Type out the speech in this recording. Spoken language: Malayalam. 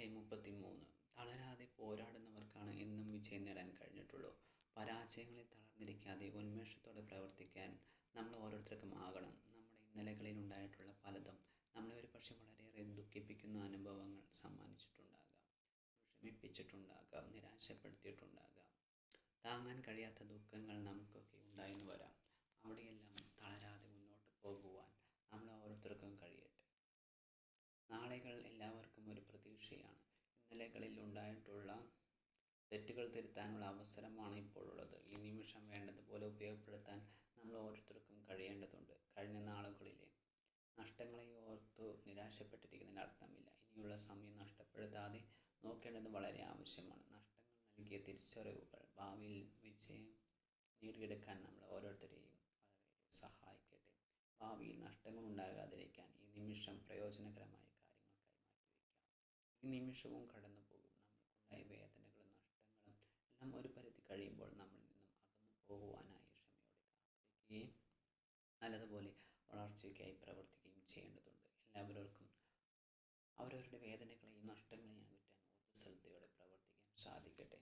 അധ്യായം 33. തളരാതെ പോരാടുന്നവർക്കാണ് എന്നും വിജയം നേടാൻ കഴിഞ്ഞിട്ടുള്ളൂ. പരാജയങ്ങളിൽ തളർന്നിരിക്കാതെ ഉന്മേഷത്തോടെ പ്രവർത്തിക്കാൻ നമ്മൾ ഓരോരുത്തർക്കും ആകണം. നമ്മുടെ ഇന്നലകളിൽ ഉണ്ടായിട്ടുള്ള പലതും നമ്മളെ ഒരുപക്ഷെ വളരെയേറെ ദുഃഖിപ്പിക്കുന്ന അനുഭവങ്ങൾ സമ്മാനിച്ചിട്ടുണ്ടാകാം, വിഷമിപ്പിച്ചിട്ടുണ്ടാകാം, നിരാശപ്പെടുത്തിയിട്ടുണ്ടാകാം. താങ്ങാൻ കഴിയാത്ത ദുഃഖങ്ങൾ നമുക്കൊക്കെ ഉണ്ടായെന്ന് വരാം. അവിടെയെല്ലാം തളരാതെ മുന്നോട്ട് പോകുവാൻ നമ്മൾ ഓരോരുത്തർക്കും കഴിയട്ടെ. നാളുകൾ എല്ലാവർക്കും ഒരു പ്രതീക്ഷയാണ്. ഇന്നലകളിൽ ഉണ്ടായിട്ടുള്ള തെറ്റുകൾ തിരുത്താനുള്ള അവസരമാണ് ഇപ്പോഴുള്ളത്. ഈ നിമിഷം വേണ്ടതുപോലെ ഉപയോഗപ്പെടുത്താൻ നമ്മൾ ഓരോരുത്തർക്കും കഴിയേണ്ടതുണ്ട്. കഴിഞ്ഞ നാളുകളിലെ നഷ്ടങ്ങളെ ഓർത്തു നിരാശപ്പെട്ടിരിക്കുന്നതിന് അർത്ഥമില്ല. ഇനിയുള്ള സമയം നഷ്ടപ്പെടുത്താതെ നോക്കേണ്ടത് വളരെ ആവശ്യമാണ്. നഷ്ടങ്ങൾ നൽകിയ തിരിച്ചറിവുകൾ ഭാവിയിൽ വിജയം നേടിയെടുക്കാൻ നമ്മൾ ഓരോരുത്തരെയും വളരെ സഹായിക്കട്ടെ. ഭാവിയിൽ നഷ്ടങ്ങൾ ഉണ്ടാകാതിരിക്കാൻ ഈ നിമിഷം പ്രയോജനകരമായ കാര്യങ്ങൾക്കായി മാറ്റിവെക്കാം. ഈ നിമിഷവും കടന്നു പോകും. നമുക്കുണ്ടായ വേദനകളും നഷ്ടങ്ങളും എല്ലാം ഒരു പരിധി കഴിയുമ്പോൾ നമ്മളിൽ നിന്നും അകന്നു പോകുവാനായി ക്ഷമയോടെ കാത്തിരിക്കുകയും നല്ലതുപോലെ വളർച്ചയ്ക്കായി പ്രവർത്തിക്കുകയും ചെയ്യേണ്ടതുണ്ട്. എല്ലാവർക്കും അവരവരുടെ വേദനകളെയും നഷ്ടങ്ങളെയും അകറ്റാൻ ഊർജ്ജസ്വലതയോടെ പ്രവർത്തിക്കാൻ സാധിക്കട്ടെ.